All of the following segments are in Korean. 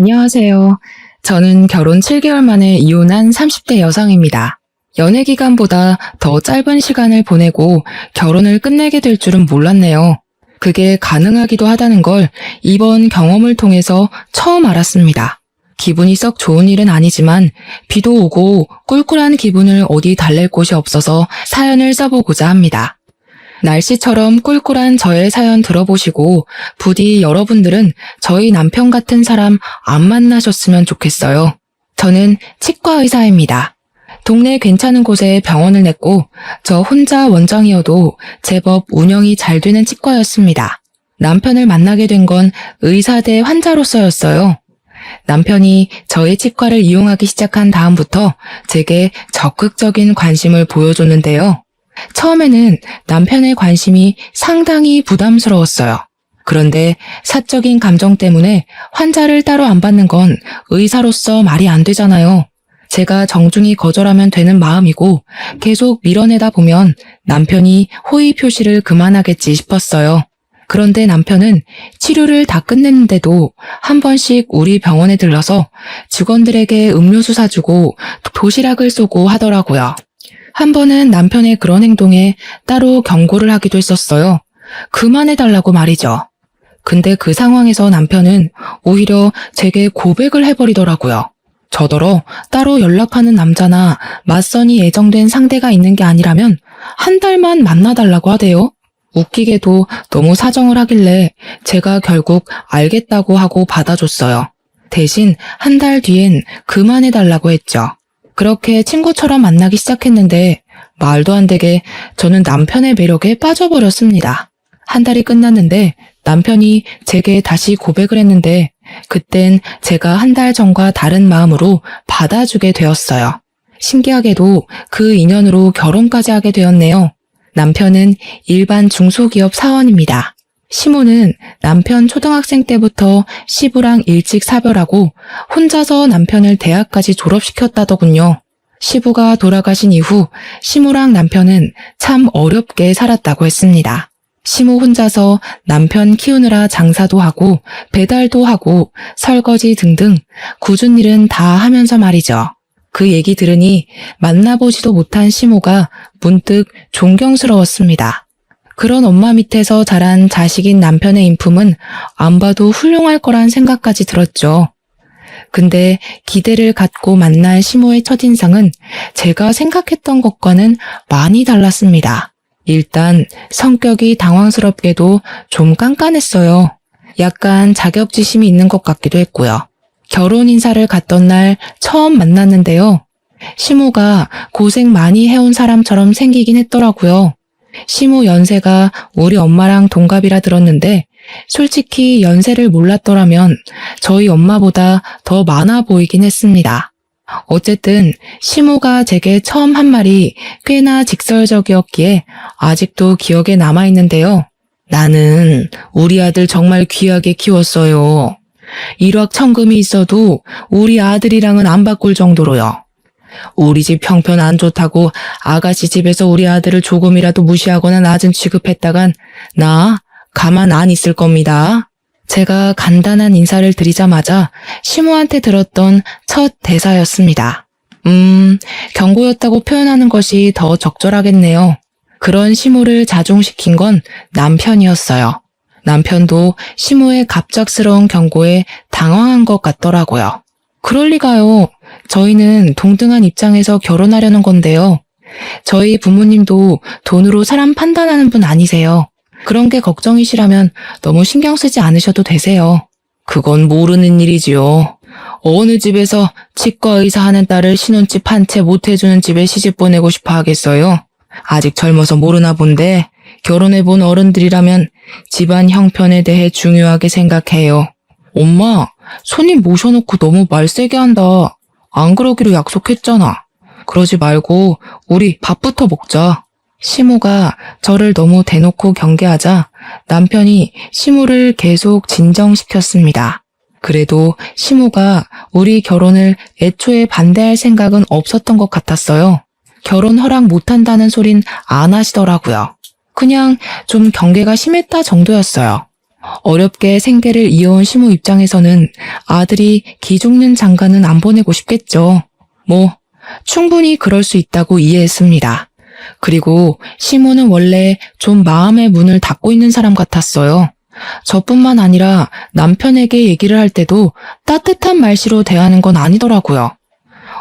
안녕하세요. 저는 결혼 7개월 만에 이혼한 30대 여성입니다. 연애 기간보다 더 짧은 시간을 보내고 결혼을 끝내게 될 줄은 몰랐네요. 그게 가능하기도 하다는 걸 이번 경험을 통해서 처음 알았습니다. 기분이 썩 좋은 일은 아니지만 비도 오고 꿀꿀한 기분을 어디 달랠 곳이 없어서 사연을 써보고자 합니다. 날씨처럼 꿀꿀한 저의 사연 들어보시고 부디 여러분들은 저희 남편 같은 사람 안 만나셨으면 좋겠어요. 저는 치과 의사입니다. 동네 괜찮은 곳에 병원을 냈고 저 혼자 원장이어도 제법 운영이 잘 되는 치과였습니다. 남편을 만나게 된 건 의사 대 환자로서였어요. 남편이 저희 치과를 이용하기 시작한 다음부터 제게 적극적인 관심을 보여줬는데요. 처음에는 남편의 관심이 상당히 부담스러웠어요. 그런데 사적인 감정 때문에 환자를 따로 안 받는 건 의사로서 말이 안 되잖아요. 제가 정중히 거절하면 되는 마음이고 계속 밀어내다 보면 남편이 호의 표시를 그만하겠지 싶었어요. 그런데 남편은 치료를 다 끝냈는데도 한 번씩 우리 병원에 들러서 직원들에게 음료수 사주고 도시락을 쏘고 하더라고요. 한 번은 남편의 그런 행동에 따로 경고를 하기도 했었어요. 그만해달라고 말이죠. 근데 그 상황에서 남편은 오히려 제게 고백을 해버리더라고요. 저더러 따로 연락하는 남자나 맞선이 예정된 상대가 있는 게 아니라면 한 달만 만나달라고 하대요. 웃기게도 너무 사정을 하길래 제가 결국 알겠다고 하고 받아줬어요. 대신 한 달 뒤엔 그만해달라고 했죠. 그렇게 친구처럼 만나기 시작했는데 말도 안 되게 저는 남편의 매력에 빠져버렸습니다. 한 달이 끝났는데 남편이 제게 다시 고백을 했는데 그땐 제가 한 달 전과 다른 마음으로 받아주게 되었어요. 신기하게도 그 인연으로 결혼까지 하게 되었네요. 남편은 일반 중소기업 사원입니다. 시모는 남편 초등학생 때부터 시부랑 일찍 사별하고 혼자서 남편을 대학까지 졸업시켰다더군요. 시부가 돌아가신 이후 시모랑 남편은 참 어렵게 살았다고 했습니다. 시모 혼자서 남편 키우느라 장사도 하고 배달도 하고 설거지 등등 굳은 일은 다 하면서 말이죠. 그 얘기 들으니 만나보지도 못한 시모가 문득 존경스러웠습니다. 그런 엄마 밑에서 자란 자식인 남편의 인품은 안 봐도 훌륭할 거란 생각까지 들었죠. 근데 기대를 갖고 만난 시모의 첫인상은 제가 생각했던 것과는 많이 달랐습니다. 일단 성격이 당황스럽게도 좀 깐깐했어요. 약간 자격지심이 있는 것 같기도 했고요. 결혼 인사를 갔던 날 처음 만났는데요. 시모가 고생 많이 해온 사람처럼 생기긴 했더라고요. 시모 연세가 우리 엄마랑 동갑이라 들었는데 솔직히 연세를 몰랐더라면 저희 엄마보다 더 많아 보이긴 했습니다. 어쨌든 시모가 제게 처음 한 말이 꽤나 직설적이었기에 아직도 기억에 남아있는데요. 나는 우리 아들 정말 귀하게 키웠어요. 일확천금이 있어도 우리 아들이랑은 안 바꿀 정도로요. 우리 집 형편 안 좋다고 아가씨 집에서 우리 아들을 조금이라도 무시하거나 낮은 취급했다간 나 가만 안 있을 겁니다. 제가 간단한 인사를 드리자마자 시모한테 들었던 첫 대사였습니다. 경고였다고 표현하는 것이 더 적절하겠네요. 그런 시모를 자중시킨 건 남편이었어요. 남편도 시모의 갑작스러운 경고에 당황한 것 같더라고요. 그럴 리가요. 저희는 동등한 입장에서 결혼하려는 건데요. 저희 부모님도 돈으로 사람 판단하는 분 아니세요. 그런 게 걱정이시라면 너무 신경 쓰지 않으셔도 되세요. 그건 모르는 일이지요. 어느 집에서 치과 의사 하는 딸을 신혼집 한 채 못 해주는 집에 시집 보내고 싶어 하겠어요? 아직 젊어서 모르나 본데 결혼해본 어른들이라면 집안 형편에 대해 중요하게 생각해요. 엄마, 손님 모셔놓고 너무 말 세게 한다. 안 그러기로 약속했잖아. 그러지 말고 우리 밥부터 먹자. 시모가 저를 너무 대놓고 경계하자 남편이 시모를 계속 진정시켰습니다. 그래도 시모가 우리 결혼을 애초에 반대할 생각은 없었던 것 같았어요. 결혼 허락 못한다는 소린 안 하시더라고요. 그냥 좀 경계가 심했다 정도였어요. 어렵게 생계를 이어온 시모 입장에서는 아들이 기죽는 장가는 안 보내고 싶겠죠. 충분히 그럴 수 있다고 이해했습니다. 그리고 시모는 원래 좀 마음의 문을 닫고 있는 사람 같았어요. 저뿐만 아니라 남편에게 얘기를 할 때도 따뜻한 말씨로 대하는 건 아니더라고요.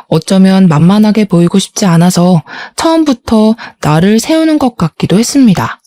어쩌면 만만하게 보이고 싶지 않아서 처음부터 나를 세우는 것 같기도 했습니다.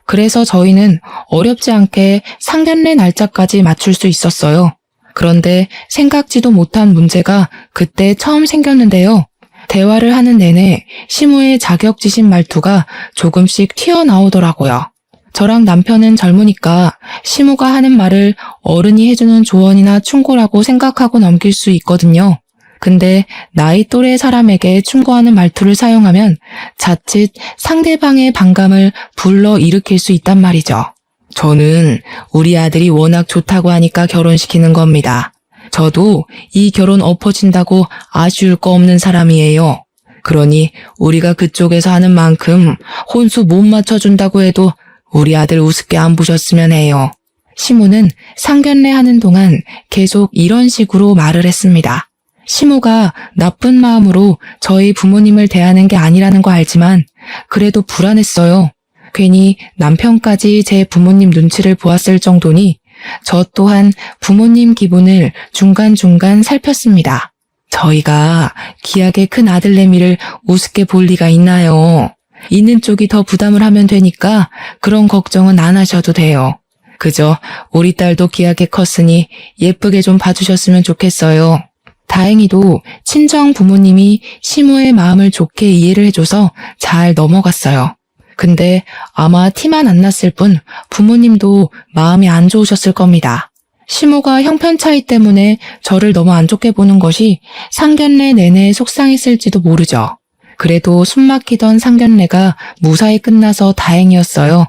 그래서 저희는 어렵지 않게 상견례 날짜까지 맞출 수 있었어요. 그런데 생각지도 못한 문제가 그때 처음 생겼는데요. 대화를 하는 내내 시모의 자격지심 말투가 조금씩 튀어나오더라고요. 저랑 남편은 젊으니까 시모가 하는 말을 어른이 해주는 조언이나 충고라고 생각하고 넘길 수 있거든요. 근데 나이 또래 사람에게 충고하는 말투를 사용하면 자칫 상대방의 반감을 불러일으킬 수 있단 말이죠. 저는 우리 아들이 워낙 좋다고 하니까 결혼시키는 겁니다. 저도 이 결혼 엎어진다고 아쉬울 거 없는 사람이에요. 그러니 우리가 그쪽에서 하는 만큼 혼수 못 맞춰준다고 해도 우리 아들 우습게 안 보셨으면 해요. 시모는 상견례 하는 동안 계속 이런 식으로 말을 했습니다. 시모가 나쁜 마음으로 저희 부모님을 대하는 게 아니라는 거 알지만 그래도 불안했어요. 괜히 남편까지 제 부모님 눈치를 보았을 정도니 저 또한 부모님 기분을 중간중간 살폈습니다. 저희가 기하게 큰 아들내미를 우습게 볼 리가 있나요? 있는 쪽이 더 부담을 하면 되니까 그런 걱정은 안 하셔도 돼요. 그저 우리 딸도 기하게 컸으니 예쁘게 좀 봐주셨으면 좋겠어요. 다행히도 친정 부모님이 시모의 마음을 좋게 이해를 해줘서 잘 넘어갔어요. 근데 아마 티만 안 났을 뿐 부모님도 마음이 안 좋으셨을 겁니다. 시모가 형편 차이 때문에 저를 너무 안 좋게 보는 것이 상견례 내내 속상했을지도 모르죠. 그래도 숨막히던 상견례가 무사히 끝나서 다행이었어요.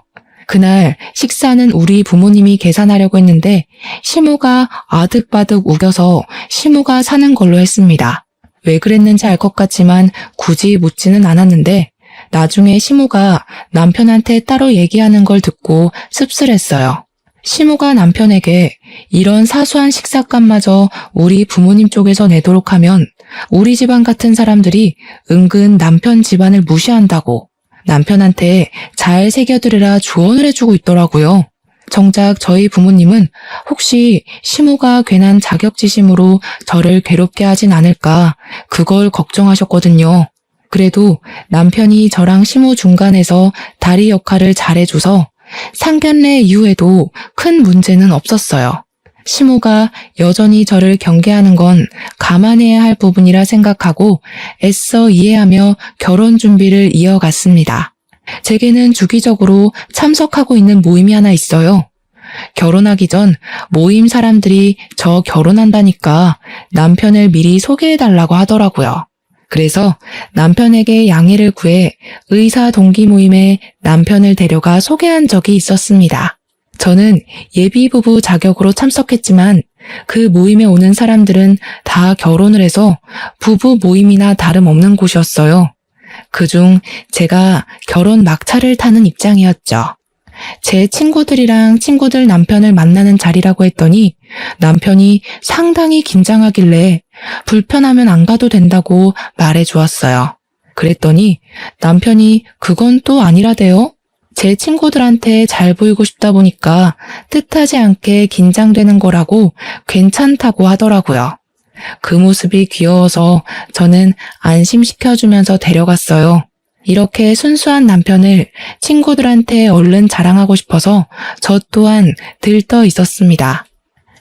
그날 식사는 우리 부모님이 계산하려고 했는데 시모가 아득바득 우겨서 시모가 사는 걸로 했습니다. 왜 그랬는지 알 것 같지만 굳이 묻지는 않았는데 나중에 시모가 남편한테 따로 얘기하는 걸 듣고 씁쓸했어요. 시모가 남편에게 이런 사소한 식사값마저 우리 부모님 쪽에서 내도록 하면 우리 집안 같은 사람들이 은근 남편 집안을 무시한다고 남편한테 잘 새겨들으라 조언을 해주고 있더라고요. 정작 저희 부모님은 혹시 시모가 괜한 자격지심으로 저를 괴롭게 하진 않을까 그걸 걱정하셨거든요. 그래도 남편이 저랑 시모 중간에서 다리 역할을 잘해줘서 상견례 이후에도 큰 문제는 없었어요. 시모가 여전히 저를 경계하는 건 감안해야 할 부분이라 생각하고 애써 이해하며 결혼 준비를 이어갔습니다. 제게는 주기적으로 참석하고 있는 모임이 하나 있어요. 결혼하기 전 모임 사람들이 저 결혼한다니까 남편을 미리 소개해달라고 하더라고요. 그래서 남편에게 양해를 구해 의사 동기 모임에 남편을 데려가 소개한 적이 있었습니다. 저는 예비부부 자격으로 참석했지만 그 모임에 오는 사람들은 다 결혼을 해서 부부 모임이나 다름없는 곳이었어요. 그중 제가 결혼 막차를 타는 입장이었죠. 제 친구들이랑 친구들 남편을 만나는 자리라고 했더니 남편이 상당히 긴장하길래 불편하면 안 가도 된다고 말해 주었어요. 그랬더니 남편이 그건 또 아니라대요. 제 친구들한테 잘 보이고 싶다 보니까 뜻하지 않게 긴장되는 거라고 괜찮다고 하더라고요. 그 모습이 귀여워서 저는 안심시켜주면서 데려갔어요. 이렇게 순수한 남편을 친구들한테 얼른 자랑하고 싶어서 저 또한 들떠 있었습니다.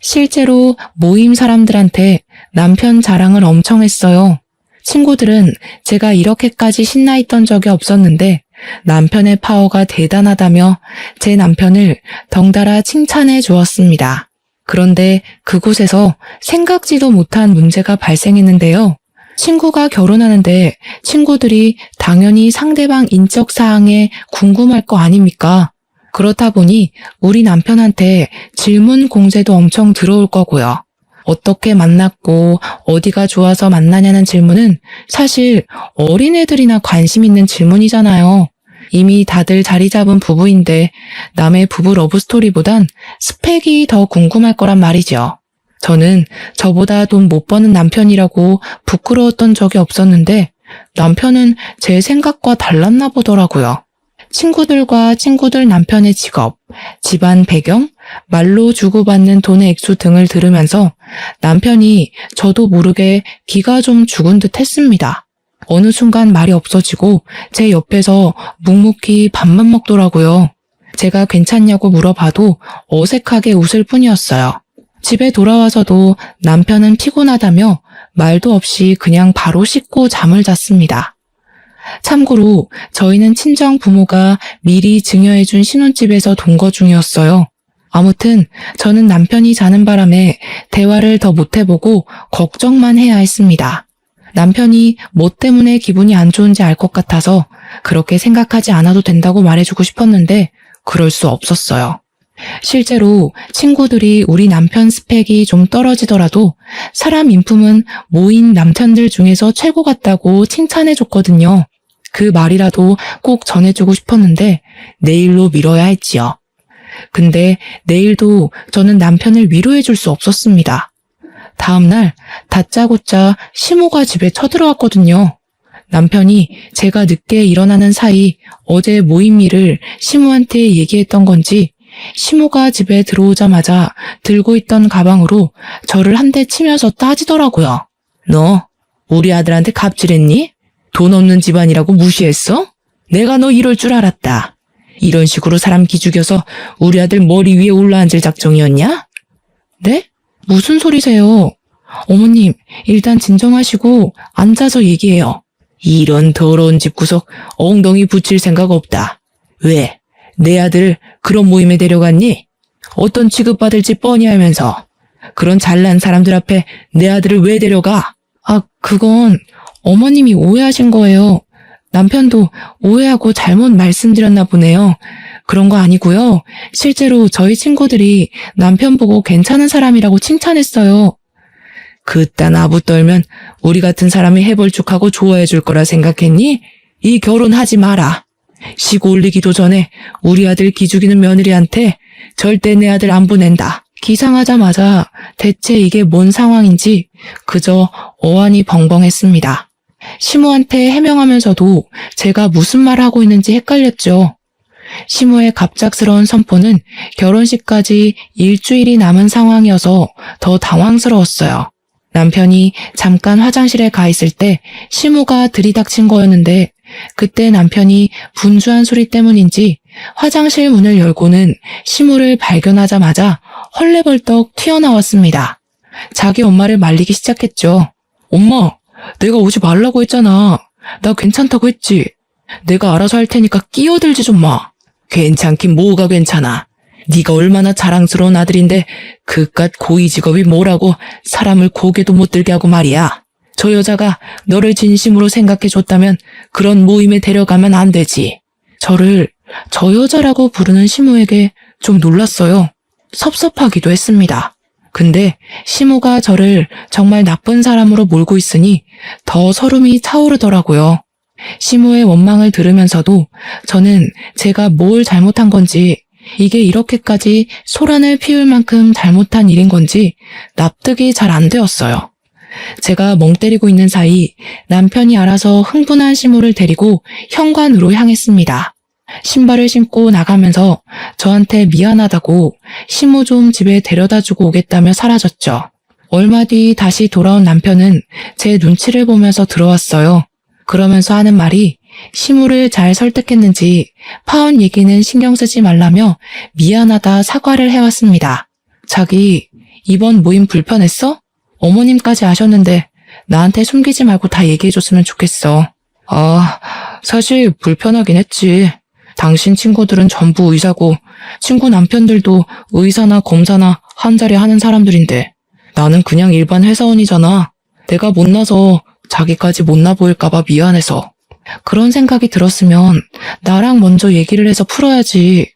실제로 모임 사람들한테 남편 자랑을 엄청 했어요. 친구들은 제가 이렇게까지 신나 있던 적이 없었는데 남편의 파워가 대단하다며 제 남편을 덩달아 칭찬해 주었습니다. 그런데 그곳에서 생각지도 못한 문제가 발생했는데요. 친구가 결혼하는데 친구들이 당연히 상대방 인적 사항에 궁금할 거 아닙니까? 그렇다 보니 우리 남편한테 질문 공세도 엄청 들어올 거고요. 어떻게 만났고 어디가 좋아서 만나냐는 질문은 사실 어린애들이나 관심 있는 질문이잖아요. 이미 다들 자리 잡은 부부인데 남의 부부 러브스토리보단 스펙이 더 궁금할 거란 말이죠. 저는 저보다 돈 못 버는 남편이라고 부끄러웠던 적이 없었는데 남편은 제 생각과 달랐나 보더라고요. 친구들과 친구들 남편의 직업, 집안 배경, 말로 주고받는 돈의 액수 등을 들으면서 남편이 저도 모르게 기가 좀 죽은 듯 했습니다. 어느 순간 말이 없어지고 제 옆에서 묵묵히 밥만 먹더라고요. 제가 괜찮냐고 물어봐도 어색하게 웃을 뿐이었어요. 집에 돌아와서도 남편은 피곤하다며 말도 없이 그냥 바로 씻고 잠을 잤습니다. 참고로 저희는 친정 부모가 미리 증여해준 신혼집에서 동거 중이었어요. 아무튼 저는 남편이 자는 바람에 대화를 더 못해보고 걱정만 해야 했습니다. 남편이 뭐 때문에 기분이 안 좋은지 알 것 같아서 그렇게 생각하지 않아도 된다고 말해주고 싶었는데 그럴 수 없었어요. 실제로 친구들이 우리 남편 스펙이 좀 떨어지더라도 사람 인품은 모인 남편들 중에서 최고 같다고 칭찬해줬거든요. 그 말이라도 꼭 전해주고 싶었는데 내일로 미뤄야 했지요. 근데 내일도 저는 남편을 위로해줄 수 없었습니다. 다음날 다짜고짜 시모가 집에 쳐들어왔거든요. 남편이 제가 늦게 일어나는 사이 어제 모임 일을 시모한테 얘기했던 건지 시모가 집에 들어오자마자 들고 있던 가방으로 저를 한 대 치면서 따지더라고요. 너 우리 아들한테 갑질했니? 돈 없는 집안이라고 무시했어? 내가 너 이럴 줄 알았다. 이런 식으로 사람 기죽여서 우리 아들 머리 위에 올라앉을 작정이었냐? 네? 무슨 소리세요? 어머님, 일단 진정하시고 앉아서 얘기해요. 이런 더러운 집구석 엉덩이 붙일 생각 없다. 왜? 내 아들을 그런 모임에 데려갔니? 어떤 취급받을지 뻔히 알면서 그런 잘난 사람들 앞에 내 아들을 왜 데려가? 아, 그건 어머님이 오해하신 거예요. 남편도 오해하고 잘못 말씀드렸나 보네요. 그런 거 아니고요. 실제로 저희 친구들이 남편 보고 괜찮은 사람이라고 칭찬했어요. 그딴 아부 떨면 우리 같은 사람이 해볼쭉하고 좋아해 줄 거라 생각했니? 이 결혼하지 마라. 시고 올리기도 전에 우리 아들 기죽이는 며느리한테 절대 내 아들 안 보낸다. 기상하자마자 대체 이게 뭔 상황인지 그저 어안이 벙벙했습니다. 시모한테 해명하면서도 제가 무슨 말 하고 있는지 헷갈렸죠. 시모의 갑작스러운 선포는 결혼식까지 일주일이 남은 상황이어서 더 당황스러웠어요. 남편이 잠깐 화장실에 가 있을 때 시모가 들이닥친 거였는데 그때 남편이 분주한 소리 때문인지 화장실 문을 열고는 시모를 발견하자마자 헐레벌떡 튀어나왔습니다. 자기 엄마를 말리기 시작했죠. 엄마, 내가 오지 말라고 했잖아. 나 괜찮다고 했지. 내가 알아서 할 테니까 끼어들지 좀 마. 괜찮긴 뭐가 괜찮아. 네가 얼마나 자랑스러운 아들인데 그깟 고위 직업이 뭐라고 사람을 고개도 못 들게 하고 말이야. 저 여자가 너를 진심으로 생각해줬다면 그런 모임에 데려가면 안 되지. 저를 저 여자라고 부르는 시모에게 좀 놀랐어요. 섭섭하기도 했습니다. 근데 시모가 저를 정말 나쁜 사람으로 몰고 있으니 더 서름이 차오르더라고요. 시모의 원망을 들으면서도 저는 제가 뭘 잘못한 건지, 이게 이렇게까지 소란을 피울 만큼 잘못한 일인 건지 납득이 잘 안 되었어요. 제가 멍 때리고 있는 사이 남편이 알아서 흥분한 시모를 데리고 현관으로 향했습니다. 신발을 신고 나가면서 저한테 미안하다고 시모 좀 집에 데려다주고 오겠다며 사라졌죠. 얼마 뒤 다시 돌아온 남편은 제 눈치를 보면서 들어왔어요. 그러면서 하는 말이 시모를 잘 설득했는지 파혼 얘기는 신경 쓰지 말라며 미안하다 사과를 해왔습니다. 자기 이번 모임 불편했어? 어머님까지 아셨는데 나한테 숨기지 말고 다 얘기해줬으면 좋겠어. 아, 사실 불편하긴 했지. 당신 친구들은 전부 의사고 친구 남편들도 의사나 검사나 한 자리 하는 사람들인데 나는 그냥 일반 회사원이잖아. 내가 못나서 자기까지 못나 보일까봐 미안해서. 그런 생각이 들었으면 나랑 먼저 얘기를 해서 풀어야지.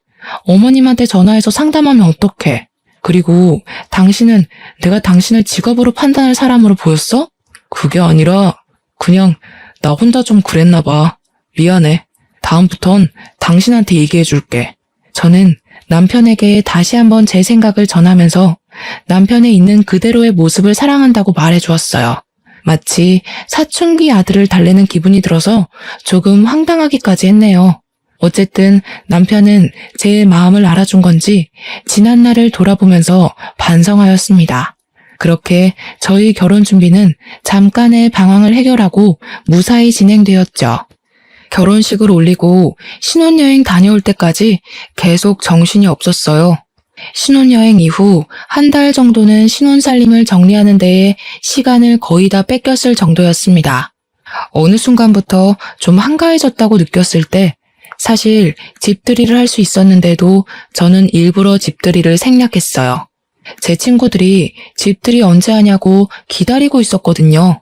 어머님한테 전화해서 상담하면 어떡해. 그리고 당신은 내가 당신을 직업으로 판단할 사람으로 보였어? 그게 아니라 그냥 나 혼자 좀 그랬나 봐. 미안해. 다음부턴 당신한테 얘기해줄게. 저는 남편에게 다시 한번 제 생각을 전하면서 남편의 있는 그대로의 모습을 사랑한다고 말해주었어요. 마치 사춘기 아들을 달래는 기분이 들어서 조금 황당하기까지 했네요. 어쨌든 남편은 제 마음을 알아준 건지 지난 날을 돌아보면서 반성하였습니다. 그렇게 저희 결혼 준비는 잠깐의 방황을 해결하고 무사히 진행되었죠. 결혼식을 올리고 신혼여행 다녀올 때까지 계속 정신이 없었어요. 신혼여행 이후 한 달 정도는 신혼살림을 정리하는 데에 시간을 거의 다 뺏겼을 정도였습니다. 어느 순간부터 좀 한가해졌다고 느꼈을 때 사실 집들이를 할 수 있었는데도 저는 일부러 집들이를 생략했어요. 제 친구들이 집들이 언제 하냐고 기다리고 있었거든요.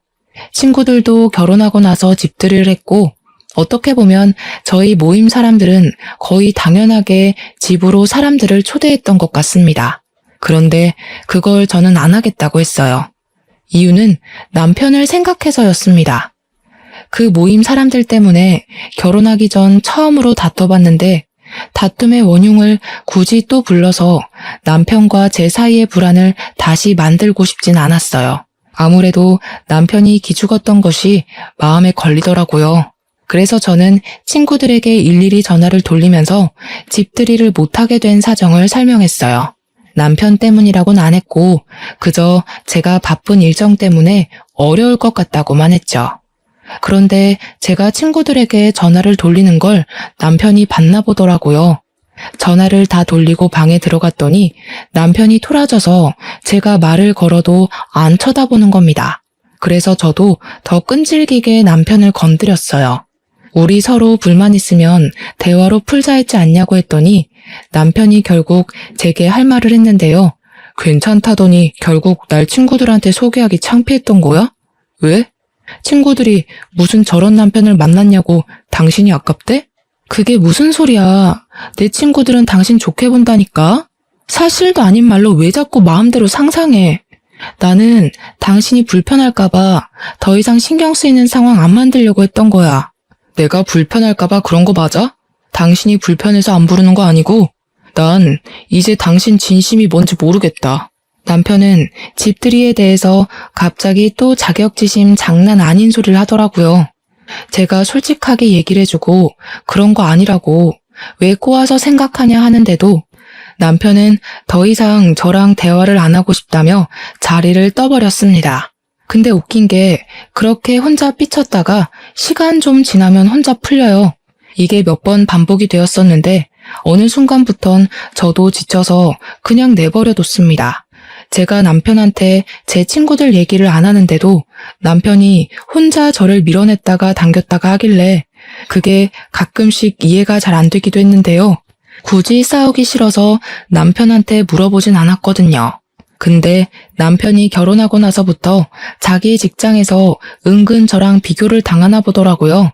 친구들도 결혼하고 나서 집들이를 했고 어떻게 보면 저희 모임 사람들은 거의 당연하게 집으로 사람들을 초대했던 것 같습니다. 그런데 그걸 저는 안 하겠다고 했어요. 이유는 남편을 생각해서였습니다. 그 모임 사람들 때문에 결혼하기 전 처음으로 다퉈봤는데 다툼의 원흉을 굳이 또 불러서 남편과 제 사이의 불안을 다시 만들고 싶진 않았어요. 아무래도 남편이 기죽었던 것이 마음에 걸리더라고요. 그래서 저는 친구들에게 일일이 전화를 돌리면서 집들이를 못하게 된 사정을 설명했어요. 남편 때문이라고는 안 했고 그저 제가 바쁜 일정 때문에 어려울 것 같다고만 했죠. 그런데 제가 친구들에게 전화를 돌리는 걸 남편이 봤나 보더라고요. 전화를 다 돌리고 방에 들어갔더니 남편이 토라져서 제가 말을 걸어도 안 쳐다보는 겁니다. 그래서 저도 더 끈질기게 남편을 건드렸어요. 우리 서로 불만 있으면 대화로 풀자 했지 않냐고 했더니 남편이 결국 제게 할 말을 했는데요. 괜찮다더니 결국 날 친구들한테 소개하기 창피했던 거야? 왜? 친구들이 무슨 저런 남편을 만났냐고 당신이 아깝대? 그게 무슨 소리야. 내 친구들은 당신 좋게 본다니까? 사실도 아닌 말로 왜 자꾸 마음대로 상상해. 나는 당신이 불편할까봐 더 이상 신경 쓰이는 상황 안 만들려고 했던 거야. 내가 불편할까봐 그런 거 맞아? 당신이 불편해서 안 부르는 거 아니고 난 이제 당신 진심이 뭔지 모르겠다. 남편은 집들이에 대해서 갑자기 또 자격지심 장난 아닌 소리를 하더라고요. 제가 솔직하게 얘기를 해주고 그런 거 아니라고 왜 꼬아서 생각하냐 하는데도 남편은 더 이상 저랑 대화를 안 하고 싶다며 자리를 떠버렸습니다. 근데 웃긴 게 그렇게 혼자 삐쳤다가 시간 좀 지나면 혼자 풀려요. 이게 몇 번 반복이 되었었는데 어느 순간부턴 저도 지쳐서 그냥 내버려뒀습니다. 제가 남편한테 제 친구들 얘기를 안 하는데도 남편이 혼자 저를 밀어냈다가 당겼다가 하길래 그게 가끔씩 이해가 잘 안 되기도 했는데요. 굳이 싸우기 싫어서 남편한테 물어보진 않았거든요. 근데 남편이 결혼하고 나서부터 자기 직장에서 은근 저랑 비교를 당하나 보더라고요.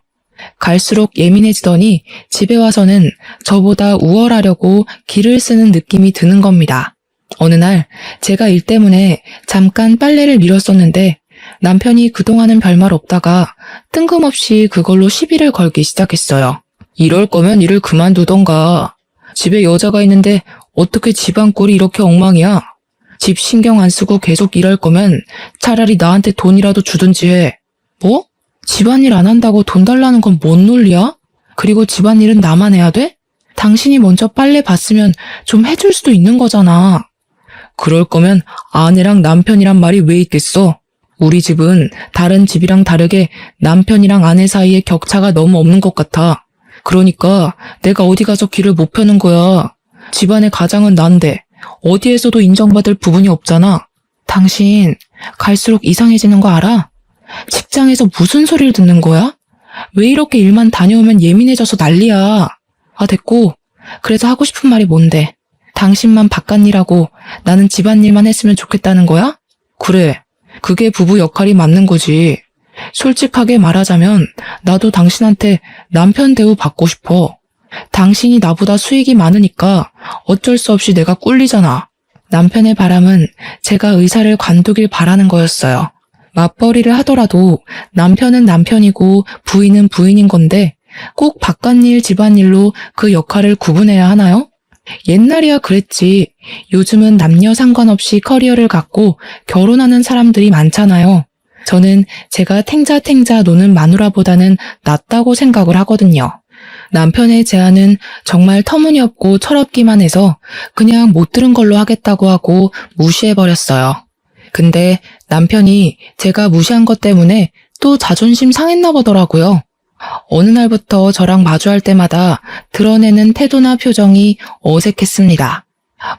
갈수록 예민해지더니 집에 와서는 저보다 우월하려고 기를 쓰는 느낌이 드는 겁니다. 어느 날 제가 일 때문에 잠깐 빨래를 밀었었는데 남편이 그동안은 별말 없다가 뜬금없이 그걸로 시비를 걸기 시작했어요. 이럴 거면 일을 그만두던가. 집에 여자가 있는데 어떻게 집안 꼴이 이렇게 엉망이야? 집 신경 안 쓰고 계속 일할 거면 차라리 나한테 돈이라도 주든지 해. 뭐? 집안일 안 한다고 돈 달라는 건 뭔 논리야? 그리고 집안일은 나만 해야 돼? 당신이 먼저 빨래 봤으면 좀 해줄 수도 있는 거잖아. 그럴 거면 아내랑 남편이란 말이 왜 있겠어? 우리 집은 다른 집이랑 다르게 남편이랑 아내 사이에 격차가 너무 없는 것 같아. 그러니까 내가 어디 가서 길을 못 펴는 거야. 집안의 가장은 난데 어디에서도 인정받을 부분이 없잖아. 당신 갈수록 이상해지는 거 알아? 직장에서 무슨 소리를 듣는 거야? 왜 이렇게 일만 다녀오면 예민해져서 난리야. 아, 됐고. 그래서 하고 싶은 말이 뭔데? 당신만 바깥일하고 나는 집안일만 했으면 좋겠다는 거야? 그래. 그게 부부 역할이 맞는 거지. 솔직하게 말하자면 나도 당신한테 남편 대우 받고 싶어. 당신이 나보다 수익이 많으니까 어쩔 수 없이 내가 꿀리잖아. 남편의 바람은 제가 의사를 관두길 바라는 거였어요. 맞벌이를 하더라도 남편은 남편이고 부인은 부인인 건데 꼭 바깥일, 집안일로 그 역할을 구분해야 하나요? 옛날이야 그랬지. 요즘은 남녀 상관없이 커리어를 갖고 결혼하는 사람들이 많잖아요. 저는 제가 탱자탱자 노는 마누라보다는 낫다고 생각을 하거든요. 남편의 제안은 정말 터무니없고 철없기만 해서 그냥 못 들은 걸로 하겠다고 하고 무시해버렸어요. 근데 남편이 제가 무시한 것 때문에 또 자존심 상했나 보더라고요. 어느 날부터 저랑 마주할 때마다 드러내는 태도나 표정이 어색했습니다.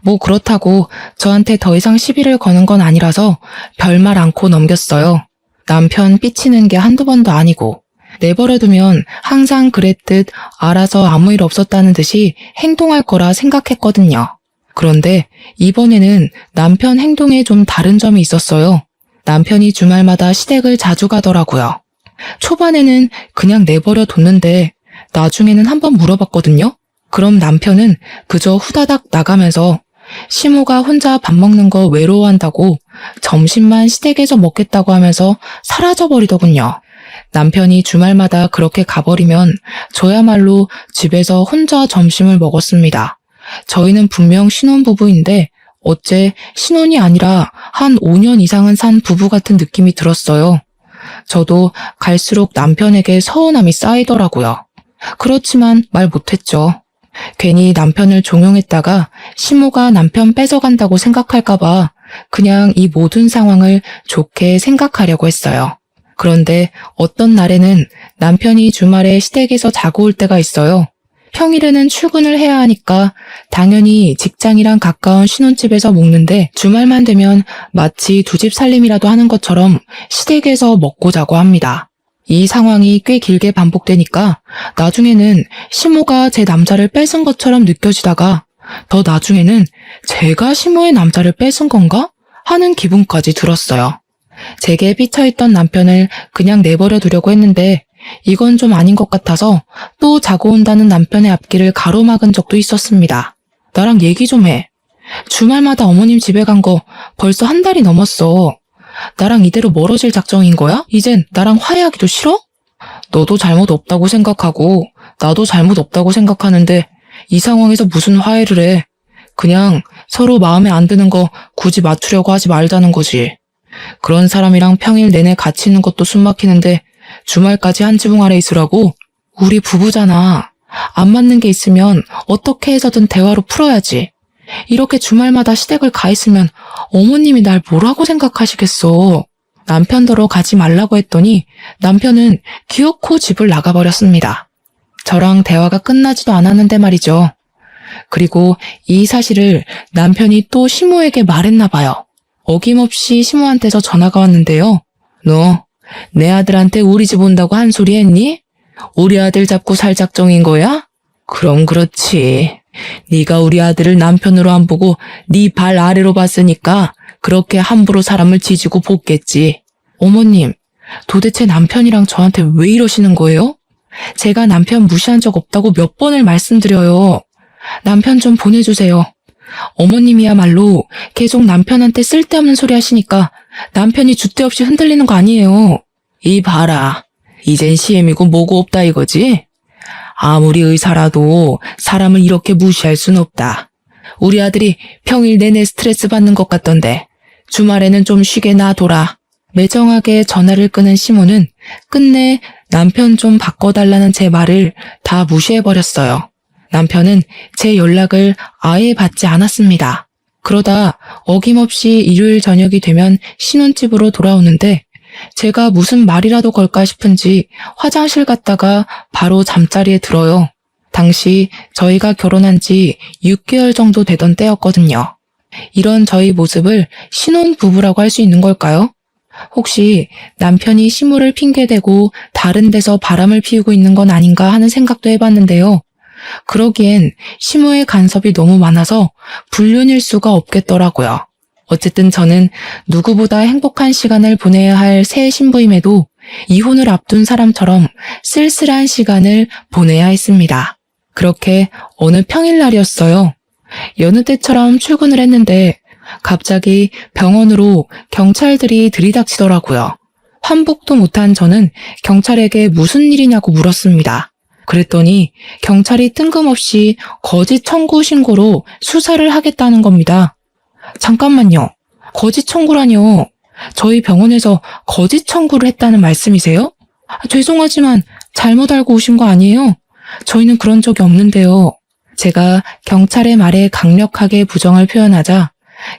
뭐 그렇다고 저한테 더 이상 시비를 거는 건 아니라서 별말 않고 넘겼어요. 남편 삐치는 게 한두 번도 아니고 내버려두면 항상 그랬듯 알아서 아무 일 없었다는 듯이 행동할 거라 생각했거든요. 그런데 이번에는 남편 행동에 좀 다른 점이 있었어요. 남편이 주말마다 시댁을 자주 가더라고요. 초반에는 그냥 내버려 뒀는데 나중에는 한번 물어봤거든요. 그럼 남편은 그저 후다닥 나가면서 시모가 혼자 밥 먹는 거 외로워한다고 점심만 시댁에서 먹겠다고 하면서 사라져버리더군요. 남편이 주말마다 그렇게 가버리면 저야말로 집에서 혼자 점심을 먹었습니다. 저희는 분명 신혼부부인데 어째 신혼이 아니라 한 5년 이상은 산 부부 같은 느낌이 들었어요. 저도 갈수록 남편에게 서운함이 쌓이더라고요. 그렇지만 말 못했죠. 괜히 남편을 종용했다가 시모가 남편 뺏어간다고 생각할까봐 그냥 이 모든 상황을 좋게 생각하려고 했어요. 그런데 어떤 날에는 남편이 주말에 시댁에서 자고 올 때가 있어요. 평일에는 출근을 해야 하니까 당연히 직장이랑 가까운 신혼집에서 먹는데 주말만 되면 마치 두 집 살림이라도 하는 것처럼 시댁에서 먹고 자고 합니다. 이 상황이 꽤 길게 반복되니까 나중에는 시모가 제 남자를 뺏은 것처럼 느껴지다가 더 나중에는 제가 시모의 남자를 뺏은 건가? 하는 기분까지 들었어요. 제게 삐쳐있던 남편을 그냥 내버려 두려고 했는데 이건 좀 아닌 것 같아서 또 자고 온다는 남편의 앞길을 가로막은 적도 있었습니다. 나랑 얘기 좀 해. 주말마다 어머님 집에 간 거 벌써 한 달이 넘었어. 나랑 이대로 멀어질 작정인 거야? 이젠 나랑 화해하기도 싫어? 너도 잘못 없다고 생각하고 나도 잘못 없다고 생각하는데 이 상황에서 무슨 화해를 해. 그냥 서로 마음에 안 드는 거 굳이 맞추려고 하지 말자는 거지. 그런 사람이랑 평일 내내 같이 있는 것도 숨 막히는데 주말까지 한 지붕 아래 있으라고? 우리 부부잖아. 안 맞는 게 있으면 어떻게 해서든 대화로 풀어야지. 이렇게 주말마다 시댁을 가 있으면 어머님이 날 뭐라고 생각하시겠어. 남편더러 가지 말라고 했더니 남편은 기어코 집을 나가버렸습니다. 저랑 대화가 끝나지도 않았는데 말이죠. 그리고 이 사실을 남편이 또 시모에게 말했나 봐요. 어김없이 시모한테서 전화가 왔는데요. 너 내 아들한테 우리 집 온다고 한 소리 했니? 우리 아들 잡고 살 작정인 거야? 그럼 그렇지. 네가 우리 아들을 남편으로 안 보고 네 발 아래로 봤으니까 그렇게 함부로 사람을 지지고 볶겠지. 어머님, 도대체 남편이랑 저한테 왜 이러시는 거예요? 제가 남편 무시한 적 없다고 몇 번을 말씀드려요. 남편 좀 보내주세요. 어머님이야말로 계속 남편한테 쓸데없는 소리 하시니까 남편이 줏대 없이 흔들리는 거 아니에요. 이 봐라. 이젠 시엠이고 뭐고 없다 이거지? 아무리 의사라도 사람을 이렇게 무시할 순 없다. 우리 아들이 평일 내내 스트레스 받는 것 같던데 주말에는 좀 쉬게 놔둬라. 매정하게 전화를 끄는 시모는 끝내 남편 좀 바꿔달라는 제 말을 다 무시해버렸어요. 남편은 제 연락을 아예 받지 않았습니다. 그러다 어김없이 일요일 저녁이 되면 신혼집으로 돌아오는데 제가 무슨 말이라도 걸까 싶은지 화장실 갔다가 바로 잠자리에 들어요. 당시 저희가 결혼한 지 6개월 정도 되던 때였거든요. 이런 저희 모습을 신혼부부라고 할 수 있는 걸까요? 혹시 남편이 시모를 핑계대고 다른 데서 바람을 피우고 있는 건 아닌가 하는 생각도 해봤는데요. 그러기엔 시모의 간섭이 너무 많아서 불륜일 수가 없겠더라고요. 어쨌든 저는 누구보다 행복한 시간을 보내야 할 새 신부임에도 이혼을 앞둔 사람처럼 쓸쓸한 시간을 보내야 했습니다. 그렇게 어느 평일날이었어요. 여느 때처럼 출근을 했는데 갑자기 병원으로 경찰들이 들이닥치더라고요. 환복도 못한 저는 경찰에게 무슨 일이냐고 물었습니다. 그랬더니 경찰이 뜬금없이 거짓 청구 신고로 수사를 하겠다는 겁니다. 잠깐만요. 거짓 청구라뇨. 저희 병원에서 거짓 청구를 했다는 말씀이세요? 죄송하지만 잘못 알고 오신 거 아니에요? 저희는 그런 적이 없는데요. 제가 경찰의 말에 강력하게 부정을 표현하자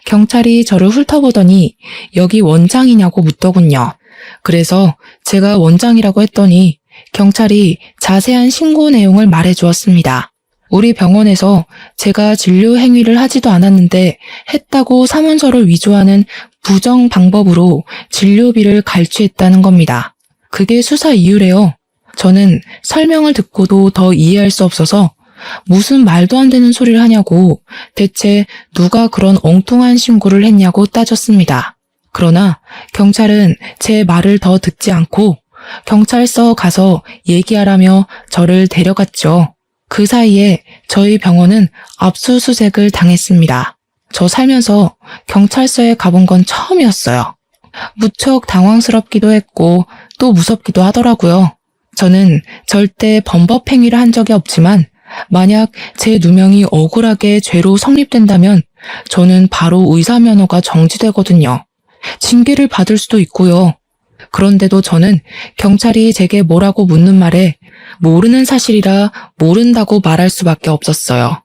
경찰이 저를 훑어보더니 여기 원장이냐고 묻더군요. 그래서 제가 원장이라고 했더니 경찰이 자세한 신고 내용을 말해 주었습니다. 우리 병원에서 제가 진료 행위를 하지도 않았는데 했다고 사문서를 위조하는 부정 방법으로 진료비를 갈취했다는 겁니다. 그게 수사 이유래요. 저는 설명을 듣고도 더 이해할 수 없어서 무슨 말도 안 되는 소리를 하냐고 대체 누가 그런 엉뚱한 신고를 했냐고 따졌습니다. 그러나 경찰은 제 말을 더 듣지 않고 경찰서 가서 얘기하라며 저를 데려갔죠. 그 사이에 저희 병원은 압수수색을 당했습니다. 저 살면서 경찰서에 가본 건 처음이었어요. 무척 당황스럽기도 했고 또 무섭기도 하더라고요. 저는 절대 범법 행위를 한 적이 없지만 만약 제 누명이 억울하게 죄로 성립된다면 저는 바로 의사 면허가 정지되거든요. 징계를 받을 수도 있고요. 그런데도 저는 경찰이 제게 뭐라고 묻는 말에 모르는 사실이라 모른다고 말할 수밖에 없었어요.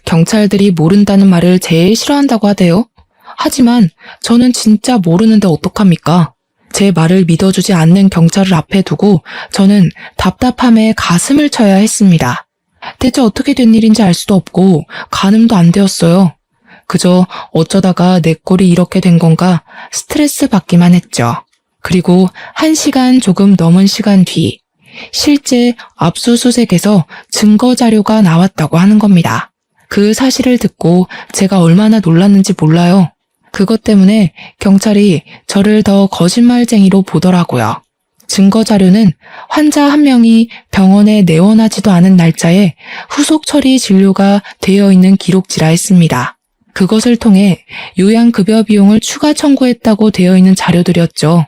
경찰들이 모른다는 말을 제일 싫어한다고 하대요. 하지만 저는 진짜 모르는데 어떡합니까? 제 말을 믿어주지 않는 경찰을 앞에 두고 저는 답답함에 가슴을 쳐야 했습니다. 대체 어떻게 된 일인지 알 수도 없고 가늠도 안 되었어요. 그저 어쩌다가 내 꼴이 이렇게 된 건가 스트레스 받기만 했죠. 그리고 1시간 조금 넘은 시간 뒤 실제 압수수색에서 증거 자료가 나왔다고 하는 겁니다. 그 사실을 듣고 제가 얼마나 놀랐는지 몰라요. 그것 때문에 경찰이 저를 더 거짓말쟁이로 보더라고요. 증거 자료는 환자 한 명이 병원에 내원하지도 않은 날짜에 후속 처리 진료가 되어 있는 기록지라 했습니다. 그것을 통해 요양급여 비용을 추가 청구했다고 되어 있는 자료들이었죠.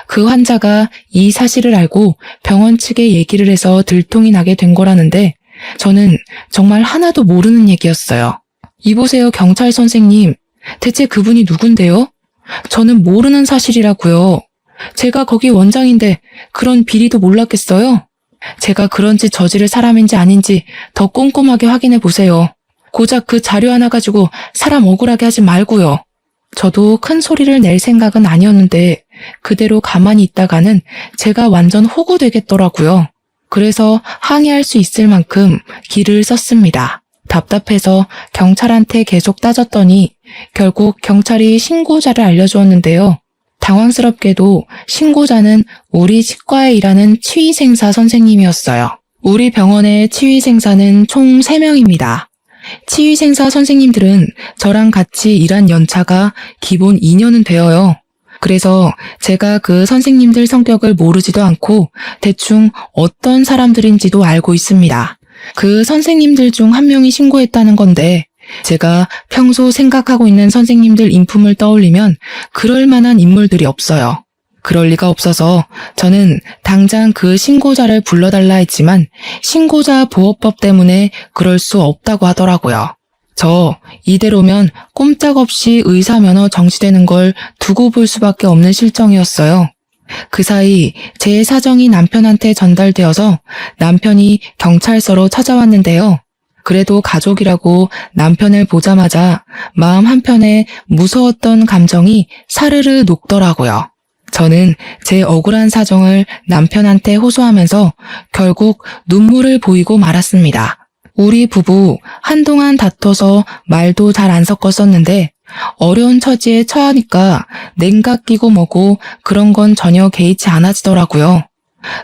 그 환자가 이 사실을 알고 병원 측에 얘기를 해서 들통이 나게 된 거라는데 저는 정말 하나도 모르는 얘기였어요. 이보세요, 경찰 선생님. 대체 그분이 누군데요? 저는 모르는 사실이라고요. 제가 거기 원장인데 그런 비리도 몰랐겠어요? 제가 그런 짓 저지를 사람인지 아닌지 더 꼼꼼하게 확인해 보세요. 고작 그 자료 하나 가지고 사람 억울하게 하지 말고요. 저도 큰 소리를 낼 생각은 아니었는데 그대로 가만히 있다가는 제가 완전 호구되겠더라고요. 그래서 항의할 수 있을 만큼 기를 썼습니다. 답답해서 경찰한테 계속 따졌더니 결국 경찰이 신고자를 알려주었는데요. 당황스럽게도 신고자는 우리 치과에 일하는 치위생사 선생님이었어요. 우리 병원의 치위생사는 총 3명입니다. 치위생사 선생님들은 저랑 같이 일한 연차가 기본 2년은 되어요. 그래서 제가 그 선생님들 성격을 모르지도 않고 대충 어떤 사람들인지도 알고 있습니다. 그 선생님들 중 한 명이 신고했다는 건데 제가 평소 생각하고 있는 선생님들 인품을 떠올리면 그럴 만한 인물들이 없어요. 그럴 리가 없어서 저는 당장 그 신고자를 불러달라 했지만 신고자 보호법 때문에 그럴 수 없다고 하더라고요. 저 이대로면 꼼짝없이 의사 면허 정지되는 걸 두고 볼 수밖에 없는 실정이었어요. 그 사이 제 사정이 남편한테 전달되어서 남편이 경찰서로 찾아왔는데요. 그래도 가족이라고 남편을 보자마자 마음 한편에 무서웠던 감정이 사르르 녹더라고요. 저는 제 억울한 사정을 남편한테 호소하면서 결국 눈물을 보이고 말았습니다. 우리 부부 한동안 다퉈서 말도 잘 안 섞었었는데 어려운 처지에 처하니까 냉각 끼고 뭐고 그런 건 전혀 개의치 않아지더라고요.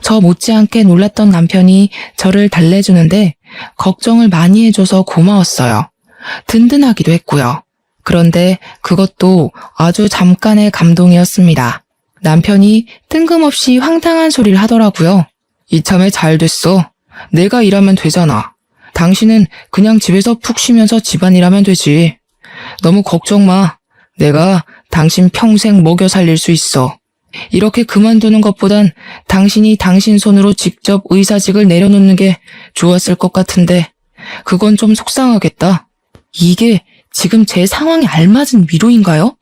저 못지않게 놀랐던 남편이 저를 달래주는데 걱정을 많이 해줘서 고마웠어요. 든든하기도 했고요. 그런데 그것도 아주 잠깐의 감동이었습니다. 남편이 뜬금없이 황당한 소리를 하더라고요. 이참에 잘 됐어. 내가 일하면 되잖아. 당신은 그냥 집에서 푹 쉬면서 집안일 하면 되지. 너무 걱정 마. 내가 당신 평생 먹여 살릴 수 있어. 이렇게 그만두는 것보단 당신이 당신 손으로 직접 의사직을 내려놓는 게 좋았을 것 같은데 그건 좀 속상하겠다. 이게 지금 제 상황에 알맞은 위로인가요?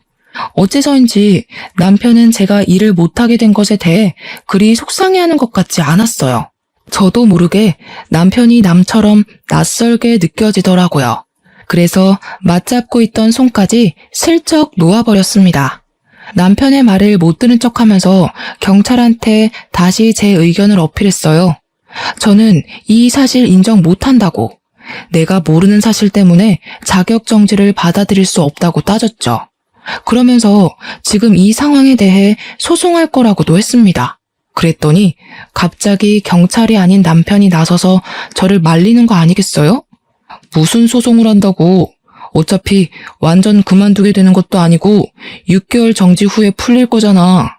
어째서인지 남편은 제가 일을 못하게 된 것에 대해 그리 속상해하는 것 같지 않았어요. 저도 모르게 남편이 남처럼 낯설게 느껴지더라고요. 그래서 맞잡고 있던 손까지 슬쩍 놓아버렸습니다. 남편의 말을 못 들은 척하면서 경찰한테 다시 제 의견을 어필했어요. 저는 이 사실 인정 못한다고, 내가 모르는 사실 때문에 자격정지를 받아들일 수 없다고 따졌죠. 그러면서 지금 이 상황에 대해 소송할 거라고도 했습니다. 그랬더니 갑자기 경찰이 아닌 남편이 나서서 저를 말리는 거 아니겠어요? 무슨 소송을 한다고? 어차피 완전 그만두게 되는 것도 아니고 6개월 정지 후에 풀릴 거잖아.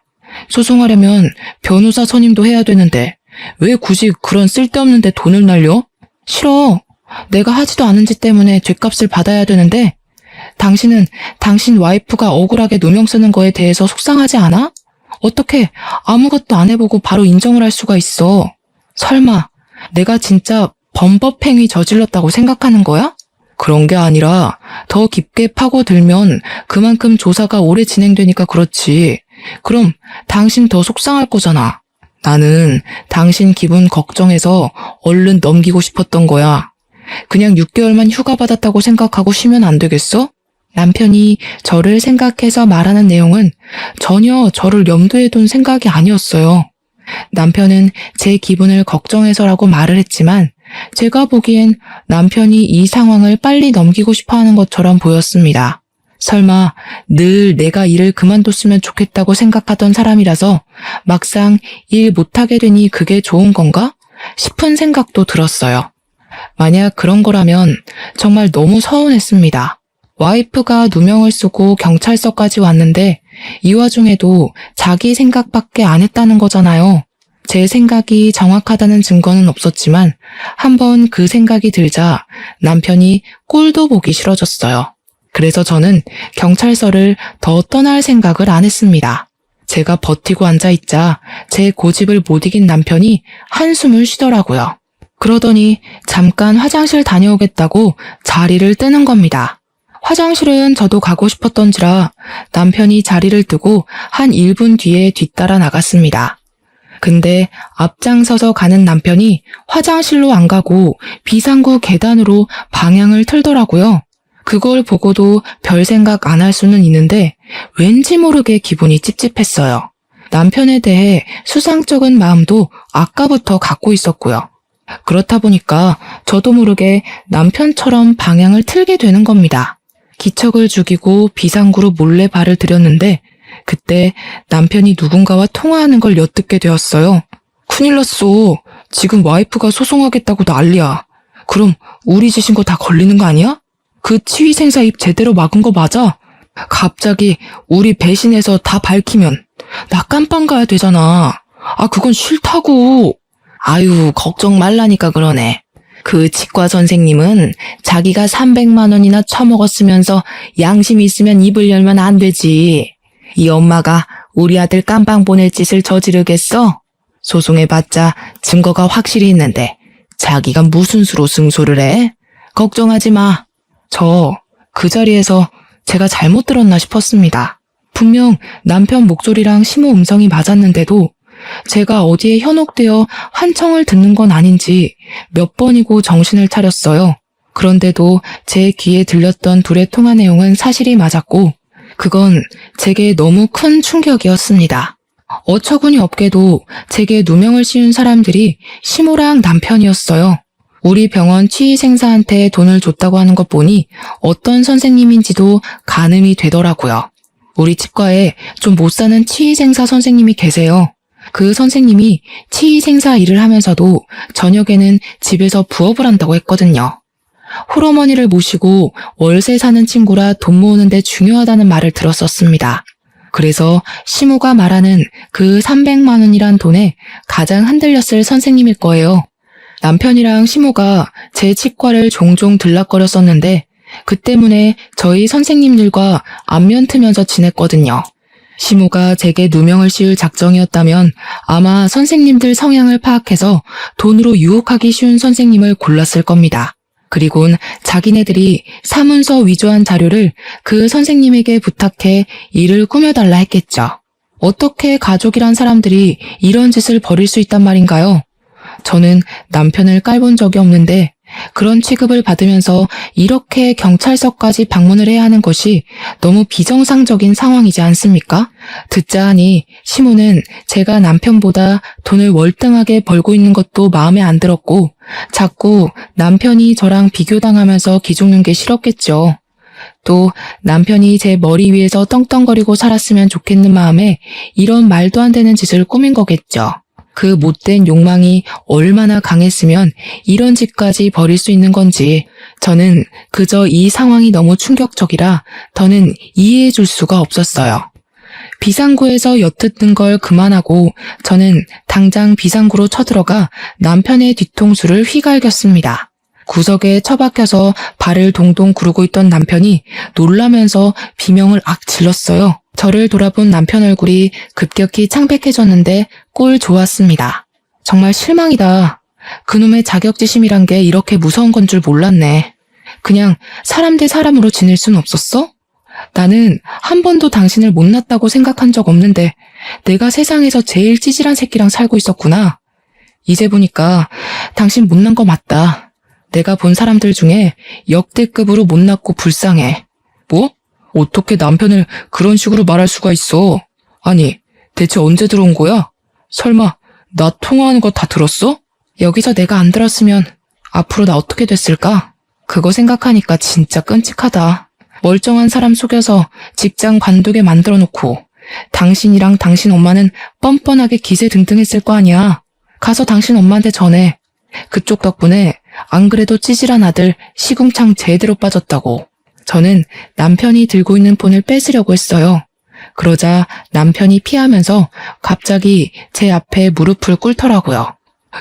소송하려면 변호사 선임도 해야 되는데 왜 굳이 그런 쓸데없는 데 돈을 날려? 싫어. 내가 하지도 않은 짓 때문에 죗값을 받아야 되는데 당신은 당신 와이프가 억울하게 누명 쓰는 거에 대해서 속상하지 않아? 어떻게 아무것도 안 해보고 바로 인정을 할 수가 있어? 설마 내가 진짜 범법행위 저질렀다고 생각하는 거야? 그런 게 아니라 더 깊게 파고들면 그만큼 조사가 오래 진행되니까 그렇지. 그럼 당신 더 속상할 거잖아. 나는 당신 기분 걱정해서 얼른 넘기고 싶었던 거야. 그냥 6개월만 휴가 받았다고 생각하고 쉬면 안 되겠어? 남편이 저를 생각해서 말하는 내용은 전혀 저를 염두에 둔 생각이 아니었어요. 남편은 제 기분을 걱정해서라고 말을 했지만 제가 보기엔 남편이 이 상황을 빨리 넘기고 싶어 하는 것처럼 보였습니다. 설마 늘 내가 일을 그만뒀으면 좋겠다고 생각하던 사람이라서 막상 일 못하게 되니 그게 좋은 건가? 싶은 생각도 들었어요. 만약 그런 거라면 정말 너무 서운했습니다. 와이프가 누명을 쓰고 경찰서까지 왔는데 이 와중에도 자기 생각밖에 안 했다는 거잖아요. 제 생각이 정확하다는 증거는 없었지만 한번 그 생각이 들자 남편이 꼴도 보기 싫어졌어요. 그래서 저는 경찰서를 더 떠날 생각을 안 했습니다. 제가 버티고 앉아있자 제 고집을 못 이긴 남편이 한숨을 쉬더라고요. 그러더니 잠깐 화장실 다녀오겠다고 자리를 뜨는 겁니다. 화장실은 저도 가고 싶었던지라 남편이 자리를 뜨고 한 1분 뒤에 뒤따라 나갔습니다. 근데 앞장서서 가는 남편이 화장실로 안 가고 비상구 계단으로 방향을 틀더라고요. 그걸 보고도 별 생각 안 할 수는 있는데 왠지 모르게 기분이 찝찝했어요. 남편에 대해 수상쩍은 마음도 아까부터 갖고 있었고요. 그렇다 보니까 저도 모르게 남편처럼 방향을 틀게 되는 겁니다. 기척을 죽이고 비상구로 몰래 발을 들였는데 그때 남편이 누군가와 통화하는 걸 엿듣게 되었어요. 큰일 났어. 지금 와이프가 소송하겠다고 난리야. 그럼 우리 짓인 거 다 걸리는 거 아니야? 그 치위생사 입 제대로 막은 거 맞아? 갑자기 우리 배신해서 다 밝히면 나 깜빵 가야 되잖아. 아, 그건 싫다고. 아유, 걱정 말라니까 그러네. 그 치과 선생님은 자기가 300만 원이나 처먹었으면서 양심 있으면 입을 열면 안 되지. 이 엄마가 우리 아들 깜빵 보낼 짓을 저지르겠어? 소송해봤자 증거가 확실히 있는데 자기가 무슨 수로 승소를 해? 걱정하지 마. 저 그 자리에서 제가 잘못 들었나 싶었습니다. 분명 남편 목소리랑 심호 음성이 맞았는데도 제가 어디에 현혹되어 환청을 듣는 건 아닌지 몇 번이고 정신을 차렸어요. 그런데도 제 귀에 들렸던 둘의 통화 내용은 사실이 맞았고 그건 제게 너무 큰 충격이었습니다. 어처구니 없게도 제게 누명을 씌운 사람들이 심호랑 남편이었어요. 우리 병원 치의생사한테 돈을 줬다고 하는 것 보니 어떤 선생님인지도 가늠이 되더라고요. 우리 치과에 좀 못 사는 치의생사 선생님이 계세요. 그 선생님이 치의생사 일을 하면서도 저녁에는 집에서 부업을 한다고 했거든요. 홀어머니를 모시고 월세 사는 친구라 돈 모으는데 중요하다는 말을 들었었습니다. 그래서 시모가 말하는 그 300만 원이란 돈에 가장 흔들렸을 선생님일 거예요. 남편이랑 시모가 제 치과를 종종 들락거렸었는데 그 때문에 저희 선생님들과 안면 트면서 지냈거든요. 시모가 제게 누명을 씌울 작정이었다면 아마 선생님들 성향을 파악해서 돈으로 유혹하기 쉬운 선생님을 골랐을 겁니다. 그리곤 자기네들이 사문서 위조한 자료를 그 선생님에게 부탁해 일을 꾸며달라 했겠죠. 어떻게 가족이란 사람들이 이런 짓을 벌일 수 있단 말인가요? 저는 남편을 깔본 적이 없는데 그런 취급을 받으면서 이렇게 경찰서까지 방문을 해야 하는 것이 너무 비정상적인 상황이지 않습니까? 듣자 하니 시모는 제가 남편보다 돈을 월등하게 벌고 있는 것도 마음에 안 들었고 자꾸 남편이 저랑 비교당하면서 기죽는 게 싫었겠죠. 또 남편이 제 머리 위에서 떵떵거리고 살았으면 좋겠는 마음에 이런 말도 안 되는 짓을 꾸민 거겠죠. 그 못된 욕망이 얼마나 강했으면 이런 짓까지 벌일 수 있는 건지 저는 그저 이 상황이 너무 충격적이라 더는 이해해 줄 수가 없었어요. 비상구에서 엿듣는 걸 그만하고 저는 당장 비상구로 쳐들어가 남편의 뒤통수를 휘갈겼습니다. 구석에 처박혀서 발을 동동 구르고 있던 남편이 놀라면서 비명을 악 질렀어요. 저를 돌아본 남편 얼굴이 급격히 창백해졌는데 꼴 좋았습니다. 정말 실망이다. 그놈의 자격지심이란 게 이렇게 무서운 건 줄 몰랐네. 그냥 사람 대 사람으로 지낼 순 없었어? 나는 한 번도 당신을 못났다고 생각한 적 없는데 내가 세상에서 제일 찌질한 새끼랑 살고 있었구나. 이제 보니까 당신 못난 거 맞다. 내가 본 사람들 중에 역대급으로 못났고 불쌍해. 뭐? 어떻게 남편을 그런 식으로 말할 수가 있어? 아니, 대체 언제 들어온 거야? 설마 나 통화하는 거 다 들었어? 여기서 내가 안 들었으면 앞으로 나 어떻게 됐을까? 그거 생각하니까 진짜 끔찍하다. 멀쩡한 사람 속여서 직장 관두게 만들어 놓고 당신이랑 당신 엄마는 뻔뻔하게 기세 등등했을 거 아니야. 가서 당신 엄마한테 전해. 그쪽 덕분에 안 그래도 찌질한 아들 시궁창 제대로 빠졌다고. 저는 남편이 들고 있는 폰을 뺏으려고 했어요. 그러자 남편이 피하면서 갑자기 제 앞에 무릎을 꿇더라고요.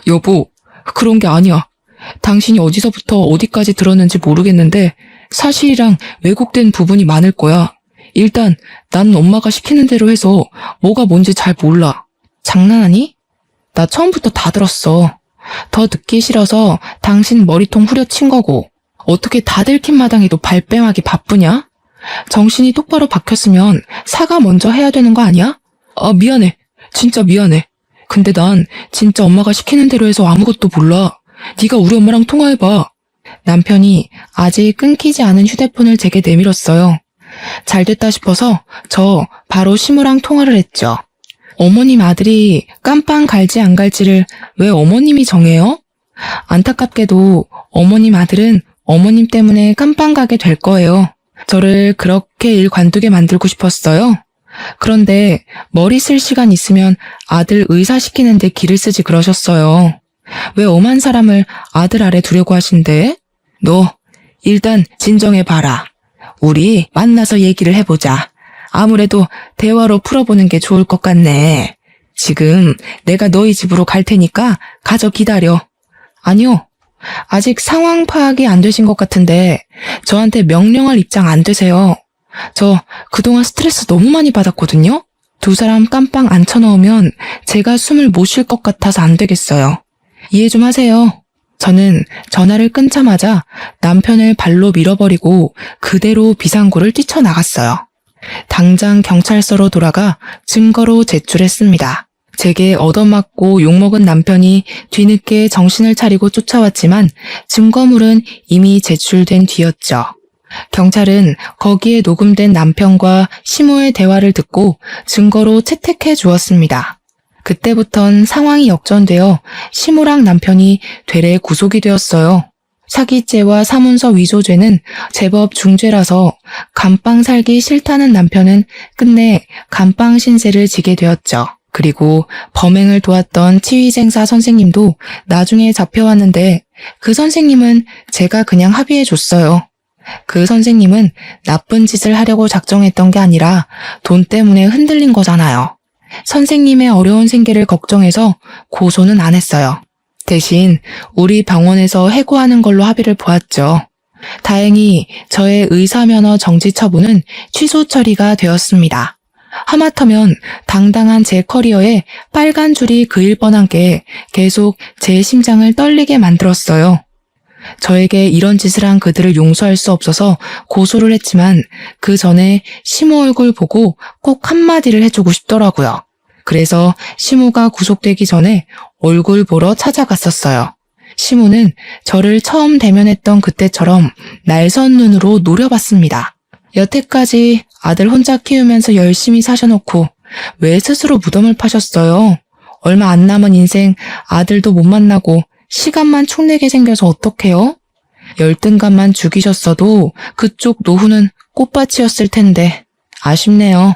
여보, 그런 게 아니야. 당신이 어디서부터 어디까지 들었는지 모르겠는데 사실이랑 왜곡된 부분이 많을 거야. 일단 나는 엄마가 시키는 대로 해서 뭐가 뭔지 잘 몰라. 장난하니? 나 처음부터 다 들었어. 더 듣기 싫어서 당신 머리통 후려친 거고. 어떻게 다 들킨 마당에도 발뺌하기 바쁘냐? 정신이 똑바로 박혔으면 사과 먼저 해야 되는 거 아니야? 아, 미안해. 진짜 미안해. 근데 난 진짜 엄마가 시키는 대로 해서 아무것도 몰라. 네가 우리 엄마랑 통화해봐. 남편이 아직 끊기지 않은 휴대폰을 제게 내밀었어요. 잘 됐다 싶어서 저 바로 시무랑 통화를 했죠. 어머님 아들이 깜빵 갈지 안 갈지를 왜 어머님이 정해요? 안타깝게도 어머님 아들은 어머님 때문에 깜빵 가게 될 거예요. 저를 그렇게 일 관두게 만들고 싶었어요. 그런데 머리 쓸 시간 있으면 아들 의사 시키는데 기를 쓰지 그러셨어요. 왜 엄한 사람을 아들 아래 두려고 하신대? 너 일단 진정해봐라. 우리 만나서 얘기를 해보자. 아무래도 대화로 풀어보는 게 좋을 것 같네. 지금 내가 너희 집으로 갈 테니까 가서 기다려. 아니요. 아직 상황 파악이 안 되신 것 같은데 저한테 명령할 입장 안 되세요. 저 그동안 스트레스 너무 많이 받았거든요. 두 사람 깜빵 앉혀놓으면 제가 숨을 못 쉴 것 같아서 안 되겠어요. 이해 좀 하세요. 저는 전화를 끊자마자 남편을 발로 밀어버리고 그대로 비상구를 뛰쳐나갔어요. 당장 경찰서로 돌아가 증거로 제출했습니다. 제게 얻어맞고 욕먹은 남편이 뒤늦게 정신을 차리고 쫓아왔지만 증거물은 이미 제출된 뒤였죠. 경찰은 거기에 녹음된 남편과 시모의 대화를 듣고 증거로 채택해 주었습니다. 그때부턴 상황이 역전되어 시모랑 남편이 되레 구속이 되었어요. 사기죄와 사문서 위조죄는 제법 중죄라서 감방 살기 싫다는 남편은 끝내 감방 신세를 지게 되었죠. 그리고 범행을 도왔던 치위생사 선생님도 나중에 잡혀왔는데 그 선생님은 제가 그냥 합의해줬어요. 그 선생님은 나쁜 짓을 하려고 작정했던 게 아니라 돈 때문에 흔들린 거잖아요. 선생님의 어려운 생계를 걱정해서 고소는 안 했어요. 대신 우리 병원에서 해고하는 걸로 합의를 보았죠. 다행히 저의 의사면허 정지 처분은 취소 처리가 되었습니다. 하마터면 당당한 제 커리어에 빨간 줄이 그일 뻔한 게 계속 제 심장을 떨리게 만들었어요. 저에게 이런 짓을 한 그들을 용서할 수 없어서 고소를 했지만 그 전에 시모 얼굴 보고 꼭 한마디를 해주고 싶더라고요. 그래서 시모가 구속되기 전에 얼굴 보러 찾아갔었어요. 시모는 저를 처음 대면했던 그때처럼 날선 눈으로 노려봤습니다. 여태까지 아들 혼자 키우면서 열심히 사셔놓고 왜 스스로 무덤을 파셨어요? 얼마 안 남은 인생 아들도 못 만나고 시간만 축내게 생겨서 어떡해요? 열등감만 죽이셨어도 그쪽 노후는 꽃밭이었을 텐데 아쉽네요.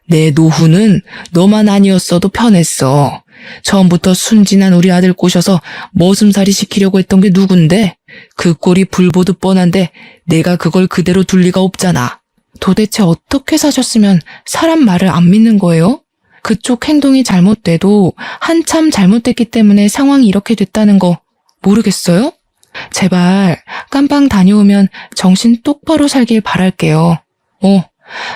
내 노후는 너만 아니었어도 편했어. 처음부터 순진한 우리 아들 꼬셔서 머슴살이 시키려고 했던 게 누군데? 그 꼴이 불보듯 뻔한데 내가 그걸 그대로 둘 리가 없잖아. 도대체 어떻게 사셨으면 사람 말을 안 믿는 거예요? 그쪽 행동이 잘못돼도 한참 잘못됐기 때문에 상황이 이렇게 됐다는 거 모르겠어요? 제발 깜빵 다녀오면 정신 똑바로 살길 바랄게요.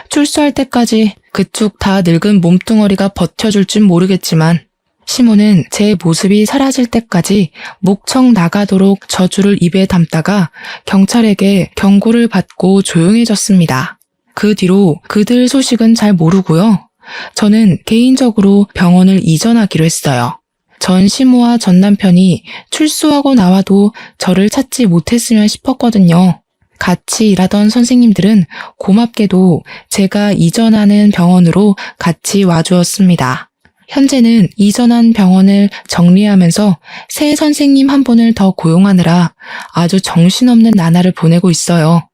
출소할 때까지 그쪽 다 늙은 몸뚱어리가 버텨줄 줄 모르겠지만 시모는 제 모습이 사라질 때까지 목청 나가도록 저주를 입에 담다가 경찰에게 경고를 받고 조용해졌습니다. 그 뒤로 그들 소식은 잘 모르고요. 저는 개인적으로 병원을 이전하기로 했어요. 전 시모와 전 남편이 출소하고 나와도 저를 찾지 못했으면 싶었거든요. 같이 일하던 선생님들은 고맙게도 제가 이전하는 병원으로 같이 와주었습니다. 현재는 이전한 병원을 정리하면서 새 선생님 한 분을 더 고용하느라 아주 정신없는 나날을 보내고 있어요.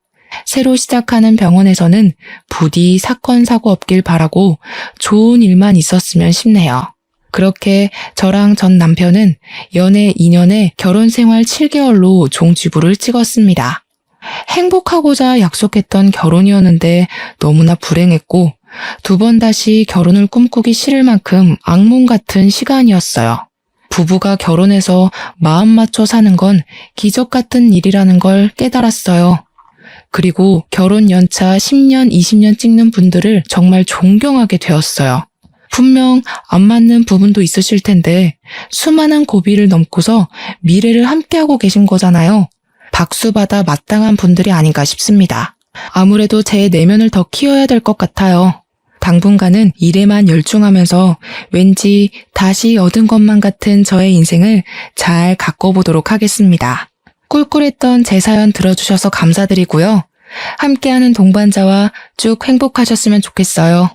새로 시작하는 병원에서는 부디 사건 사고 없길 바라고 좋은 일만 있었으면 싶네요. 그렇게 저랑 전 남편은 연애 2년에 결혼 생활 7개월로 종지부를 찍었습니다. 행복하고자 약속했던 결혼이었는데 너무나 불행했고 두 번 다시 결혼을 꿈꾸기 싫을 만큼 악몽 같은 시간이었어요. 부부가 결혼해서 마음 맞춰 사는 건 기적 같은 일이라는 걸 깨달았어요. 그리고 결혼 연차 10년, 20년 찍는 분들을 정말 존경하게 되었어요. 분명 안 맞는 부분도 있으실 텐데 수많은 고비를 넘고서 미래를 함께하고 계신 거잖아요. 박수받아 마땅한 분들이 아닌가 싶습니다. 아무래도 제 내면을 더 키워야 될 것 같아요. 당분간은 일에만 열중하면서 왠지 다시 얻은 것만 같은 저의 인생을 잘 가꿔보도록 하겠습니다. 꿀꿀했던 제 사연 들어주셔서 감사드리고요. 함께하는 동반자와 쭉 행복하셨으면 좋겠어요.